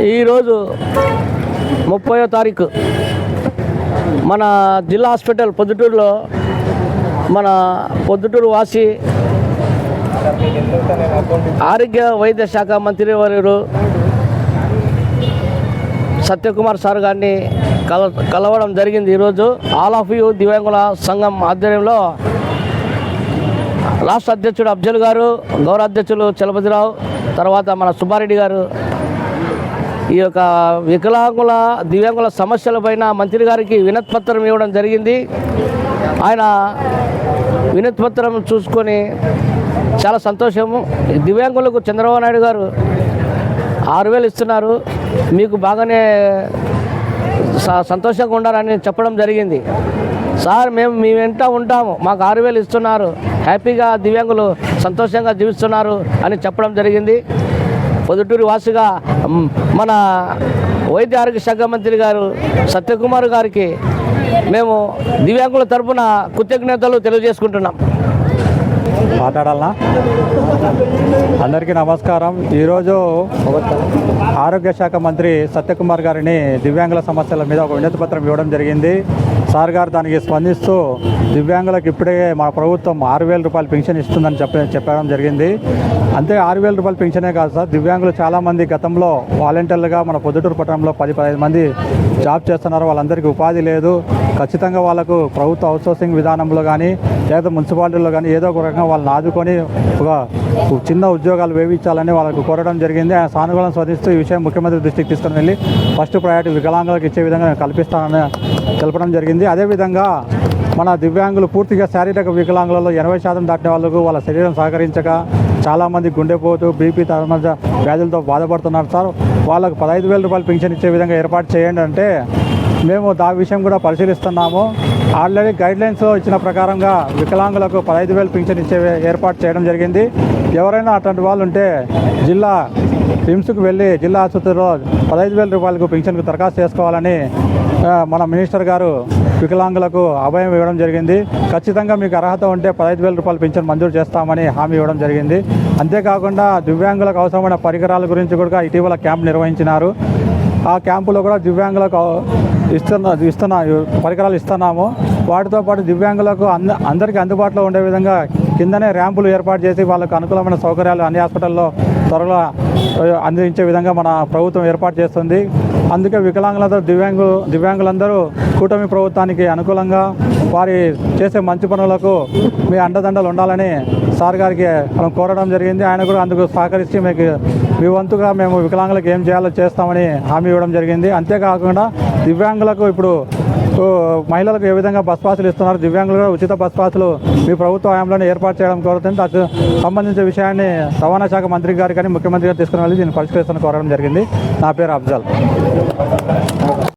ఈరోజు 30వ తారీఖు మన జిల్లా హాస్పిటల్ పొద్దుటూరులో మన పొద్దుటూరు వాసి ఆరోగ్య వైద్య శాఖ మంత్రి వర్యులు సత్యకుమార్ సార్ గారిని కలవడం జరిగింది. ఈరోజు ఆల్ ఆఫ్ యూ దివ్యాంగుల సంఘం ఆధ్వర్యంలో రాష్ట్ర అధ్యక్షుడు అఫ్జల్ గారు, గౌరవ అధ్యక్షులు చలపతిరావు, తర్వాత మన సుబ్బారెడ్డి గారు ఈ యొక్క వికలాంగుల దివ్యాంగుల సమస్యలపైన మంత్రి గారికి వినతిపత్రం ఇవ్వడం జరిగింది. ఆయన వినతిపత్రం చూసుకొని చాలా సంతోషము. దివ్యాంగులకు చంద్రబాబు నాయుడు గారు 6,000 ఇస్తున్నారు, మీకు బాగానే సంతోషంగా ఉండాలని చెప్పడం జరిగింది. సార్ మేము మీ వెంట ఉంటాము, మాకు 6,000 ఇస్తున్నారు, హ్యాపీగా దివ్యాంగులు సంతోషంగా జీవిస్తున్నారు అని చెప్పడం జరిగింది. పొద్దుటూరు వాసిగా మన వైద్య ఆరోగ్య శాఖ మంత్రి గారు సత్యకుమార్ గారికి మేము దివ్యాంగుల తరఫున కృతజ్ఞతలు తెలియజేసుకుంటున్నాం. మాట్లాడాలనా? అందరికీ నమస్కారం. ఈరోజు ఆరోగ్య శాఖ మంత్రి సత్యకుమార్ గారిని దివ్యాంగుల సమస్యల మీద ఒక వినతి పత్రం ఇవ్వడం జరిగింది. సార్ గారు దానికి స్పందిస్తూ దివ్యాంగులకు ఇప్పుడే మా ప్రభుత్వం 6,000 రూపాయలు పెన్షన్ ఇస్తుందని చెప్పడం జరిగింది. అంతే 6,000 రూపాయలు పెన్షనే కాదు సార్, దివ్యాంగులు చాలామంది గతంలో వాలంటీర్లుగా మన పొద్దుటూరు పట్టణంలో 10-15 మంది జాబ్ చేస్తున్నారు. వాళ్ళందరికీ ఉపాధి లేదు. ఖచ్చితంగా వాళ్ళకు ప్రభుత్వ అవుట్సోర్సింగ్ విధానంలో కానీ లేదా మున్సిపాలిటీలో కానీ ఏదో ఒక రకంగా వాళ్ళని ఆదుకొని ఒక చిన్న ఉద్యోగాలు వేయించాలని వాళ్ళకు కోరడం జరిగింది. ఆయన సానుకూలం స్పందిస్తూ ఈ విషయం ముఖ్యమంత్రి దృష్టికి తీసుకుని వెళ్ళి ఫస్ట్ ప్రయారిటీ వికలాంగులకు ఇచ్చే విధంగా కల్పిస్తానని తెలపడం జరిగింది. అదేవిధంగా మన దివ్యాంగులు పూర్తిగా శారీరక వికలాంగులలో 80% దాటిన వాళ్ళకు వాళ్ళ శరీరం సహకరించక చాలామంది గుండెపోటు, బీపీ తదితర వ్యాధులతో బాధపడుతున్నారు సార్. వాళ్ళకు 15,000 రూపాయలు పెన్షన్ ఇచ్చే విధంగా ఏర్పాటు చేయండి అంటే మేము దా విషయం కూడా పరిశీలిస్తున్నాము. ఆల్రెడీ గైడ్లైన్స్లో ఇచ్చిన ప్రకారంగా వికలాంగులకు 15,000 పెన్షన్ ఇచ్చే ఏర్పాటు చేయడం జరిగింది. ఎవరైనా అటువంటి వాళ్ళు ఉంటే జిల్లా రిమ్స్కు వెళ్ళి జిల్లా ఆసుపత్రిలో 15,000 రూపాయలకు పెన్షన్కు దరఖాస్తు చేసుకోవాలని మన మినిస్టర్ గారు వికలాంగులకు అభయం ఇవ్వడం జరిగింది. ఖచ్చితంగా మీకు అర్హత ఉంటే 15,000 రూపాయలు పెన్షన్ మంజూరు చేస్తామని హామీ ఇవ్వడం జరిగింది. అంతేకాకుండా దివ్యాంగులకు అవసరమైన పరికరాల గురించి కూడా ఇటీవల క్యాంప్ నిర్వహించినారు. ఆ క్యాంపులో కూడా దివ్యాంగులకు పరికరాలు ఇస్తున్నాము. వాటితో పాటు దివ్యాంగులకు అందరికీ అందుబాటులో ఉండే విధంగా కిందనే ర్యాంపులు ఏర్పాటు చేసి వాళ్ళకు అనుకూలమైన సౌకర్యాలు అన్ని హాస్పిటల్లో త్వరగా అందించే విధంగా మన ప్రభుత్వం ఏర్పాటు చేస్తుంది. అందుకే వికలాంగులందరూ దివ్యాంగులందరూ కూటమి ప్రభుత్వానికి అనుకూలంగా వారి చేసే మంచి పనులకు మీ అండదండలు ఉండాలని సార్ గారికి మనం కోరడం జరిగింది. ఆయన కూడా అందుకు సహకరించి మీ వంతుగా మేము వికలాంగులకు ఏం చేయాలో చేస్తామని హామీ ఇవ్వడం జరిగింది. అంతేకాకుండా దివ్యాంగులకు ఇప్పుడు మహిళలకు ఏ విధంగా బస్ పాసులు ఇస్తున్నారు, దివ్యాంగులు కూడా ఉచిత బస్ పాసులు మీ ప్రభుత్వ హయాంలోనే ఏర్పాటు చేయడం కోరుతుంది. దానికి సంబంధించిన విషయాన్ని రవాణా శాఖ మంత్రి గారు కానీ ముఖ్యమంత్రి గారు తీసుకుని వెళ్ళి దీన్ని పరిష్కరిస్తాను కోరడం జరిగింది. నా పేరు అఫ్జల్.